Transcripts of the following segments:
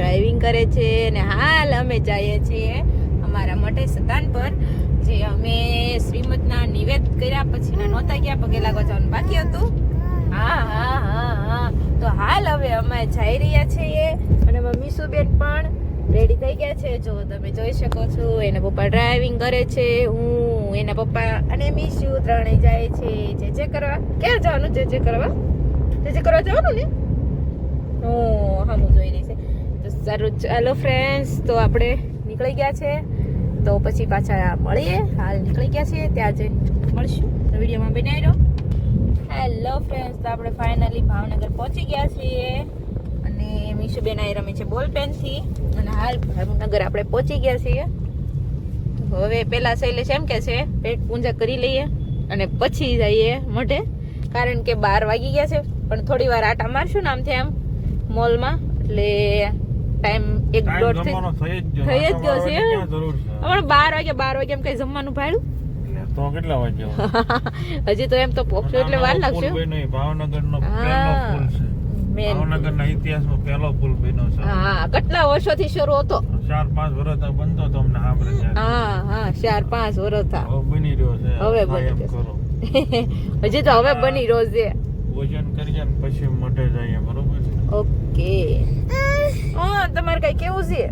Driving કરે છે અને હાલ અમે જઈએ છીએ અમારા મઠે સતાન પર, જે અમે શ્રીમદના નિવેદ કર્યા પછી નહોતા ગયા, પગે લાગવા જવાનું બાકી હતું. હા તો હાલ હવે અમે જઈ રહ્યા છીએ અને મીશુબેન પણ રેડી થઈ ગયા છે. જો તમે જોઈ શકો છો, એના પપ્પા ડ્રાઇવિંગ કરે છે, હું, એના પપ્પા અને મીશુ ત્રણેય જાય છે જે કરવા. ક્યાં જવાનું? જે કરવા જવાનું ને? હું જોઈ રહી છે. તો સારું, ચાલો ફ્રેન્ડ્સ, તો આપણે નીકળી ગયા છે, તો પછી પાછા મળીએ. હાલ નીકળી ગયા છીએ, ત્યાં જઈને મળશું. તો વિડીયોમાં બનાવી દો. હેલો ફ્રેન્ડ્સ, તો આપણે ફાઇનલી ભાવનગર પહોંચી ગયા છીએ અને મીશુબેન અહીં રમે છે બોલ પેનથી અને હાલ ભાવનગર આપણે પહોંચી ગયા છીએ. હવે પેલા શૈલેષ એમ કે છે પેટ પૂજા કરી લઈએ અને પછી જઈએ મઢે, કારણ કે 12 વાગી ગયા છે. પણ થોડી વાર આટા મારશું ને આમથી આમ મોલમાં, એટલે ટાઈમ 1:30 થઈ જ ગયો છે. હમણાં 12 વાગે એમ કઈ જમવાનું ભાડું તો કેટલા વાગ્યા? હજી તો એમ તો પોખરો એટલે વાર લાગશે. ભાવનગરનો પહેલો પુલ છે, ભાવનગરના ઇતિહાસમાં પહેલો પુલ બન્યો છે. હા, કેટલા વર્ષોથી શરૂ હતો? 4-5 વર્ષ બનતો તો અમને સાંભળે છે. હા 4-5 વર્ષ થા હવે બની રહ્યો છે. હવે બની કરો હજી તો હવે બની રહ્યો છે. ભોજન કરીએ ને પછી મઢે જઈએ, બરોબર છે? ઓકે. તમારે કઈ કેવું છે?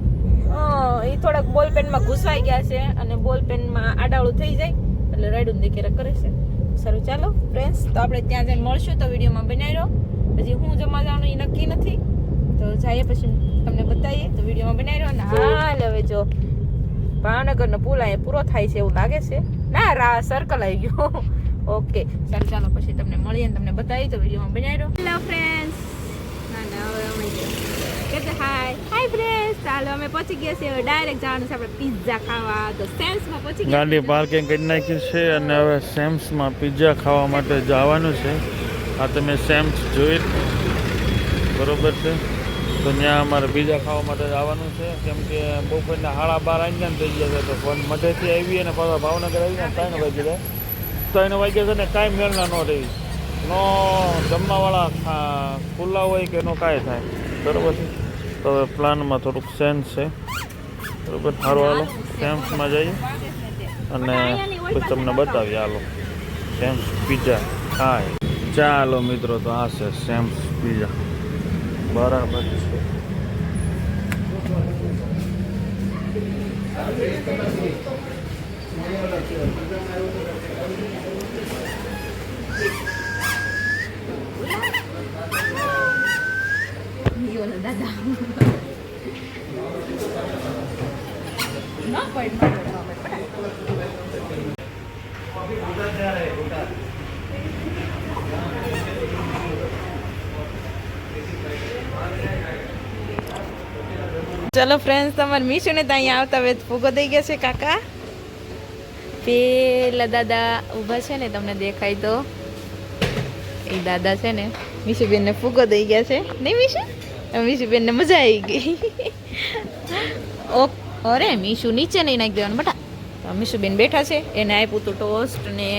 એ થોડાક બોલપેનમાં ઘૂસવાઈ ગયા છે અને બોલપેનમાં આડાવળું થઈ જાય એટલે રાયડું દેખેરા કરે છે. સારું, ચાલો ફ્રેન્ડ્સ, તો આપણે ત્યાં જઈને મળશું. તો વિડીયોમાં બનાવી રહો. હજી હું જમવા જવાનું એ નક્કી નથી, તો જઈએ પછી તમને બતાવીએ. તો વિડીયોમાં બનાવી રહો. અને હાલ હવે જો ભાવનગરનો પુલ અહીંયા પૂરો થાય છે એવું લાગે છે. ના, સર્કલ આવી ગયો. ઓકે, સારું, ચાલો પછી તમને મળીએ ને તમને બતાવીએ. તો વિડીયોમાં બનાવી રહો. Hello friends. હાય ફ્રેન્ડ્સ, ચાલો અમે પહોંચી ગયા છીએ. હવે ડાયરેક્ટ જવાનું છે આપણે પિઝા ખાવા. તો સેમ્સમાં પહોંચી ગયા. ગાડી પાર્કિંગ કરી નાખી છે અને હવે સેમ્સમાં પિઝા ખાવા માટે જવાનું છે. આ તમે સેમ્સ જોઈ, બરોબર છે? તો ત્યાં અમારે પિઝા ખાવા માટે જવાનું છે, કેમ કે બપોરના 12:30 આવી થઈ ગયા છે. તો ફોન મઢેથી આવી અને પાછા ભાવનગર આવી ને 3 વાગી જાય. 3 વાગ્યા છે ને કાંઈ મેળના ન રહી, નો જમવાવાળા ખુલ્લા હોય કે નો કાંઈ થાય, બરોબર છે? તો હવે પ્લાનમાં થોડુંક સેન્સ છે, બરોબર? સારું, હાલો સેમ્સમાં જઈએ અને પછી તમને બતાવીએ. હાલો સેમ્સ પિઝા ખાય. ચાલો મિત્રો, તો આ છે સેમ્સ પિઝા, બરાબર છે. દાદા ચલો ફ્રેન્ડ્સ, તમારે મીશુ ને તો અહીંયા આવતા વેત ફૂગો થઈ ગયા છે. કાકા પેલા દાદા ઊભા છે ને, તમને દેખાય તો એ દાદા છે ને મીશુબેન ને ફૂગો દઈ ગયા છે. નહીં મીશુ? મીશુબેન ને મજા આવી ગઈ. અરે મીશુ નીચે નહીં નાખી દેવાનું બટા. મીશુબેન બેઠા છે, એને આપ્યું હતું ટોસ્ટ ને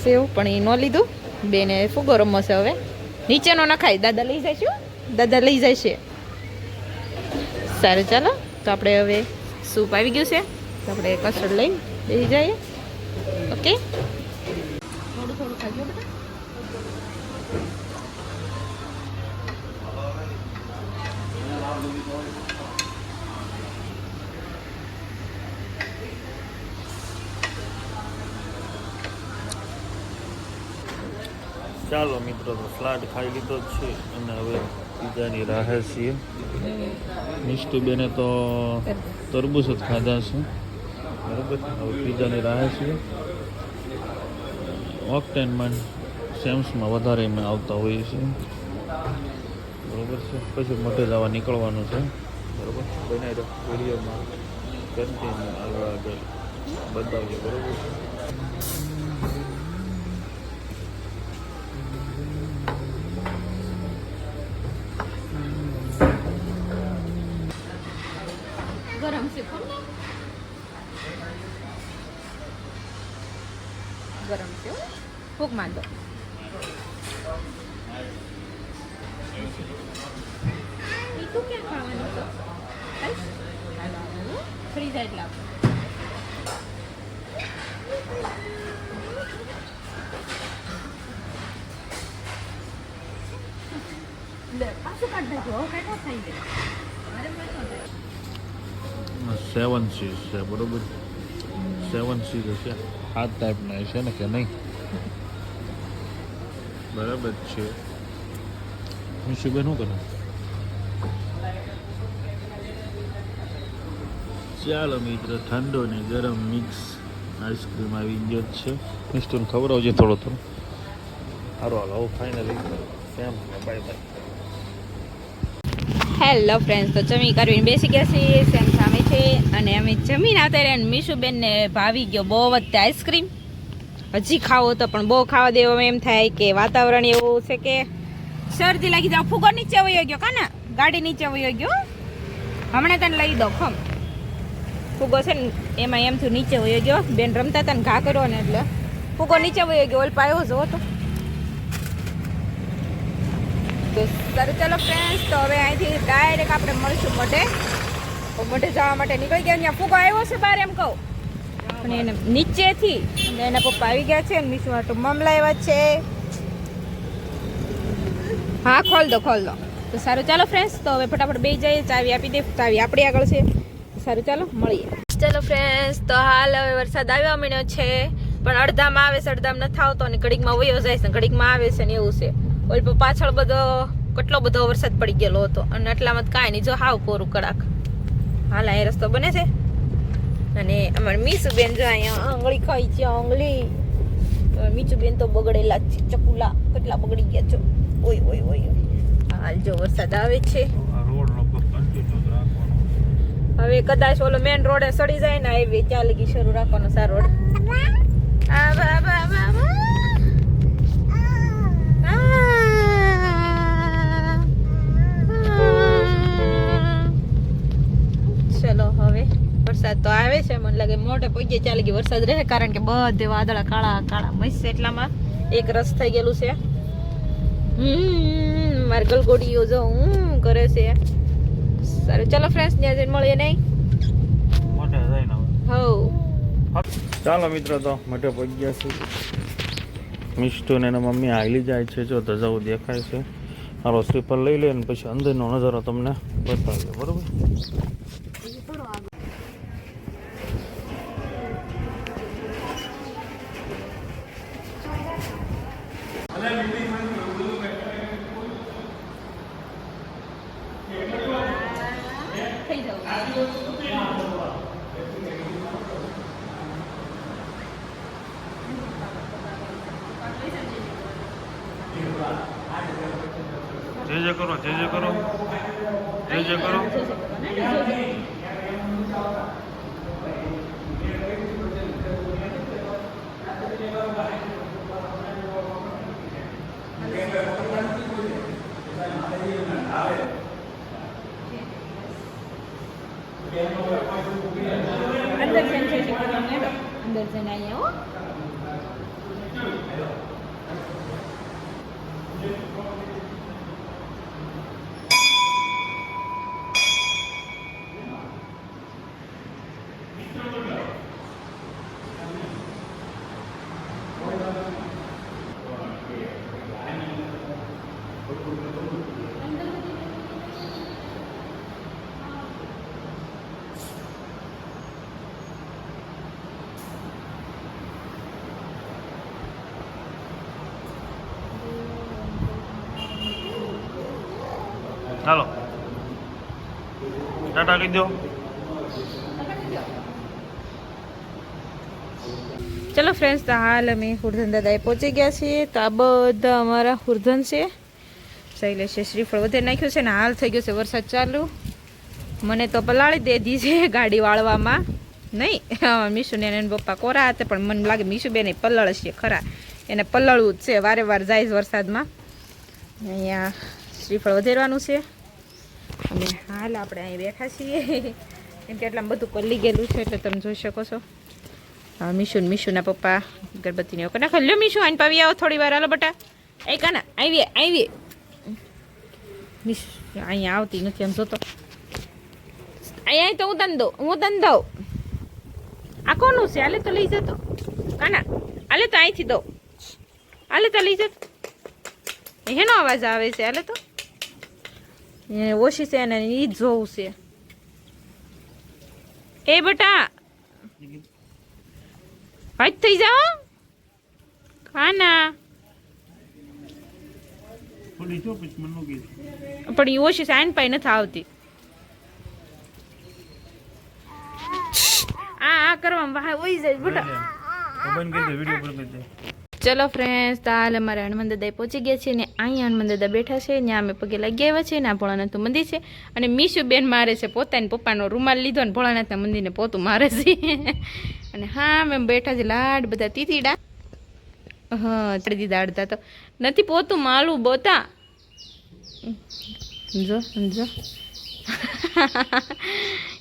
સેવ, પણ એ ન લીધું. બેને ફૂગો રમવો છે. હવે નીચે નો નખાય, દાદા લઈ જાય છે. દાદા લઈ જાય છે. સારું, ચાલો, તો આપણે હવે સૂપ આવી ગયું છે, તો આપણે કસ્ટર્ડ લઈને બેસી જઈએ. ઓકે, થોડું થોડું ખાજો બેટા. ચાલો મિત્રો, તો સલાડ ખાઈ લીધો જ છે અને હવે પિઝાની રાહે છીએ. મિષ્ટીબેને તો તરબૂચ જ ખાધા છે, બરાબર? હવે પિઝાની રાહે છીએ. ઓક્ટેનમાં સેમ્સમાં વધારે અમે આવતા હોઈએ છીએ, બરાબર છે? પછી મઢે જવા નીકળવાનું છે, બરાબર? બનાવી વિડીયોમાં કન્ટિન્યુ આગળ બતાવીએ, બરાબર છે? ગરમ છે, ગરમ છે. ફૂક માર દો. તું ક્યાં ખાવાનું તો ફ્રી જાય એટલે આપણે પાછું કાઢ નાખો હવે કાંઈ થઈ જાય મારે મળતો 7 ચીઝ છે બરોબર 7 ચીઝ છે આ ટાઈપના છે ને કે નહીં બરાબર છે મિશુબેન શું કરે ચાલો મિત્ર ઠંડો ને ગરમ મિક્સ આઈસ્ક્રીમ આવી ગયો જ છે મિસ્ટરને ખવડાવજે થોડો થોડો સારું હાલો હવે ફાઇનલી સેમ બાય બાય હેલો ફ્રેન્ડ્સ તો જમી કરીને બેસી ગયા છીએ સેમ સામે છે અને અમે જમીને આવતા રહ્યા અને મીશુબેનને ભાવી ગયો બહુ જ આઈસ્ક્રીમ હજી ખાવો તો પણ બહુ ખાવા દેવો એમ થાય કે વાતાવરણ એવું છે કે શરદી લાગી જાવ ફૂગો નીચે વયો ગયો કાના ગાડી નીચે વયો ગયો હમણાં તને લઈ દો ખમ ફૂગો છે ને એમાં એમ થયું નીચે વયો ગયો બેન રમતા હતા ને ઘા કર્યો ને એટલે ફૂગો નીચે વયો ગયો ઓલ પાયો જો તો સારું ચાલો ફ્રેન્ડ્સ તો હવે અહીંથી ડાયરેક્ટ આપણે મળીશું મઢે જવા માટે નીકળી ગયા ત્યાં ફૂગો આવ્યો છે બહાર એમ કહું અને એને નીચેથી એના પપ્પા આવી ગયા છે અને મીશુ આટો મામલા આવ્યા છે હા ખોલ દો તો સારું ચાલો ફ્રેન્ડ્સ તો હવે ફટાફટ બેસી જઈએ ચાવી આપી દે ચાવી આપણી આગળ છે સારું ચાલો મળીએ ચાલો ફ્રેન્ડ્સ તો હાલ હવે વરસાદ આવ્યો મીણ્યો છે પણ અડધામાં આવે છે અડધામાં નથી આવતો અને ઘડીકમાં વયો જાય છે ઘડીકમાં આવે છે ને એવું છે ઓલ પાછળ કેટલો બધો વરસાદ પડી ગયેલો હતો અને એટલામાં કાંઈ નહીં જો હાવ કોરું કડાક હાલ એ રસ્તો બને છે અને અમારે મીશુબેન જો અહીંયા આંગળી ખાઈ છે આંગળી મીશુબેન તો બગડેલા છે ચકુલા કેટલા બગડી ગયા છો ઓય ઓય ઓય હાલ જો વરસાદ આવે છે હવે કદાચ ઓલો મેન રોડે સડી જાય ને હાઈવે ત્યાં લગી શરૂ રાખવાનો સારો રોડ ચલો હવે વરસાદ તો આવે છે મને લાગે મોઢે પગે ચાલી ગઈ વરસાદ રહે કારણ કે બધે વાદળા કાળા કાળા મસ્ત એટલામાં એક રસ થઈ ગયેલું છે મારી ગલગોડીઓ જો કરે છે સારું ચાલો ફ્રેન્ડ્સ ત્યાં જઈને મળીએ નહીં હવ ચાલો મિત્રો તો મઢે પહોંચી ગયા છે મિસ્ટુ ને એના મમ્મી હાલી જાય છે જો ધજાઓ દેખાય છે મારો સ્લીપર લઈ લે અને પછી અંદરનો નજારો તમને બતાવ્યો બરોબર જે કરો અંદર જઈને અહીંયા હો ચાલો ટાટા કહી દો ચલો ફ્રેન્ડ્સ તો હાલ અમે હુરધન દાદાએ પહોંચી ગયા છીએ તો આ બધા અમારા હુરધન છે શૈલેષે શ્રીફળ વધે નાખ્યું છે ને હાલ થઈ ગયો છે વરસાદ ચાલુ મને તો પલાળી દીધી છે ગાડી વાળવામાં નહીં મીશુને એને પપ્પા કોરા હતા પણ મને લાગે મીશુબેને પલળ છે ખરા એને પલળવું જ છે વારે વાર જાય વરસાદમાં અહીંયા શ્રીફળ વધેરવાનું છે અને હાલ આપણે અહીં બેઠા છીએ કેમ કે એટલામાં બધું પલ્લી ગયેલું છે એટલે તમે જોઈ શકો છો મીશુના પપ્પા ગણપતિને એવું નાખો લ્યો મીશુ આઈને પાવી આવો થોડી વાર હાલો બટા એ કાના આવીએ અહીંયા આવતી નથી આમ જોતો અહીંયા તો હું તને દઉં આ કોનું છે હાલે તો લઈ જતો કાના હાલે તો અહીંથી દઉં હાલે તો લઈ જતો એનો અવાજ આવે છે હાલે તો ઓછી છે ને એ જ જોવું છે એ બટા હજ થઈ જાઓ ખાના પણ એ ઓછી સાઈન પાઈ નથી આવતી આ કરવામાં વાહ ઓઈ જાય બટા ચલો ફ્રેન્ડ્સ તો હાલ અમારે હનુમાન દાદા પહોંચી ગયા છે ને અહીંયા હનુમાન દાદા બેઠા છે ત્યાં અમે પગે લાગી આવ્યા છે ને આ ભોળાનાથનું મંદિર છે અને મીશુ બેન મારે છે પોતાની પપ્પાનો રૂમાલ લીધો ને ભોળાનાથના મંદિરને પોતું મારે છે અને હા મેં બેઠા છે લાડ બધા તીતીડા હા ચડી દીધા અડધા તો નથી પોતું માલું બોતા સમજો સમજો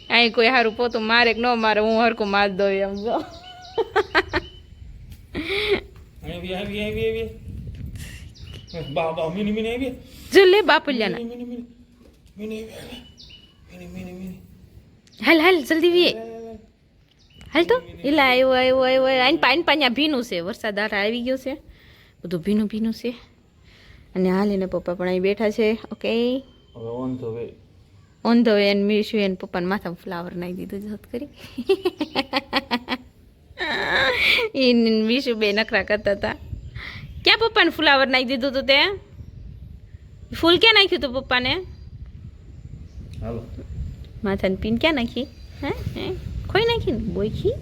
અહીં કોઈ સારું પોતું મારે કે ન મારે હું હરકું માર દઉં એમ જો જો લે બાપુલિયાના હાલ હાલ જલ્દી વી હાલ તો એલા આવ્યો આઈને પાણી ભીનું છે વરસાદ આવી ગયો છે બધું ભીનું ભીનું છે અને હાલ એને પપ્પા પણ અહીં બેઠા છે okay on the way and Mishu એને પપ્પાને માથામાં ફ્લાવર નાખી દીધું જત કરી એ મીશુ બે નખરા કરતા હતા ક્યાં પપ્પાને ફ્લાવર નાખી દીધું હતું તે ફૂલ ક્યાં નાખ્યું હતું પપ્પાને માથાની પીન ક્યાં નાખી હે ખોઈ નાખી ને બોયખી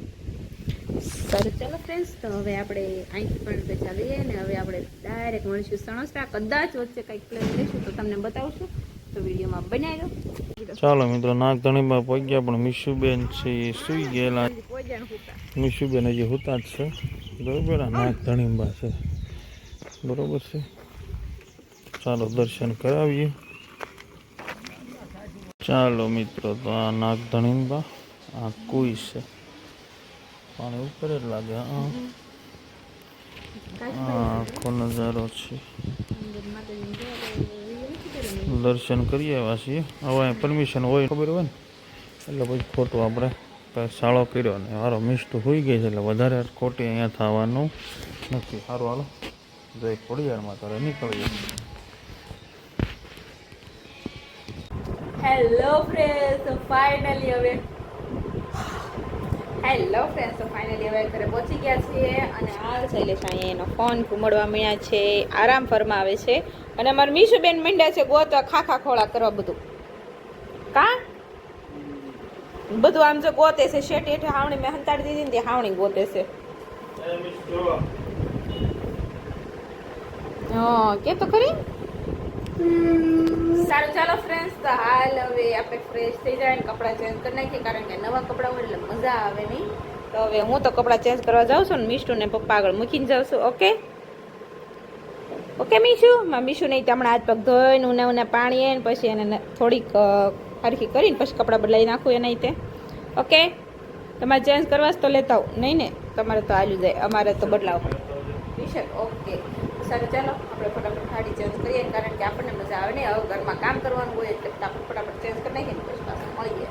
સારું ચાલો ફ્રેન્ડ્સ તો હવે આપણે અહીંથી પણ રજા લઈએ ને હવે આપણે ડાયરેક્ટ મળીશું સણોસરા કદાચ વચ્ચે કંઈક પ્લેન લઈશું તો તમને બતાવશું તો વિડીયોમાં બનાવી દો ચાલો મિત્રો નાગધણીમાં પહોંચ્યા પણ મીશુબેન છે એ સુઈ ગયેલા મીશુબેન હજી હુતા જ છે બરોબર નાગધણીમાં છે બરોબર છે ચાલો દર્શન કરાવીએ ચાલો મિત્રો તો આ નાગધણીમાં આ કુઈ છે પાણી ઉપર જ લાગે આખો નજારો છે દર્શન કરી આવ્યા છીએ હવે પરમિશન હોય ખબર હોય ને એટલે પછી ખોટું આપણે સાળો કર્યો ને સારો મિસ્ટું હોઈ ગઈ છે એટલે વધારે ખોટી અહીંયા થવાનું નથી સારું હાલો જય ખોડિયારમાં તારે નીકળીએ હેલો ફ્રેન્ડ્સ ફાઇનલી હવે ઘરે પહોંચી ગયા છીએ અને હાલ શૈલેષ અહીંયા એનો ફોન ઘુમડવા મળ્યા છે આરામ ફરમાવે છે અને અમારે મીશુબેન મીંડ્યા છે ગોતવા ખાખા ખોળા કરવા બધું બધું આમ જો ગોતે છે શેઠ હેઠે હાવણી મેં હંતાડી દીધી ને તે હાવણી ગોતે છે હા કે તો ખરી સારું ચાલો ફ્રેન્ડ્સ તો હાલ હવે આપણે ફ્રેશ થઈ જાય ને કપડાં ચેન્જ કરી નાખીએ કારણ કે નવા કપડાં હોય એટલે મજા આવે નહીં તો હવે હું તો કપડાં ચેન્જ કરવા જાઉં છું ને મીશુ ને પપ્પા આગળ મૂકીને જાઉં છું ઓકે ઓકે મીશુ મીશુ નહીં હમણાં હાથ પગ ધોઈને ઉના પાણી ને પછી એને થોડીક હરખી કરીને પછી કપડાં બદલાવી નાખું એ નહીં તે ઓકે તમારે ચેન્જ કરવા તો લેતા આવું નહીં ને તમારે તો આલ્યું જાય અમારે તો બદલાવ પડે ઓકે સારું ચાલો આપણે ફટાફટ સાડી ચેન્જ કરીએ કારણ કે આપણને મજા આવે ને હવે ઘરમાં કામ કરવાનું હોય એટલે આપણે ફટાફટ ચેન્જ કરી નાખીએ ને પછી પાછું મળીએ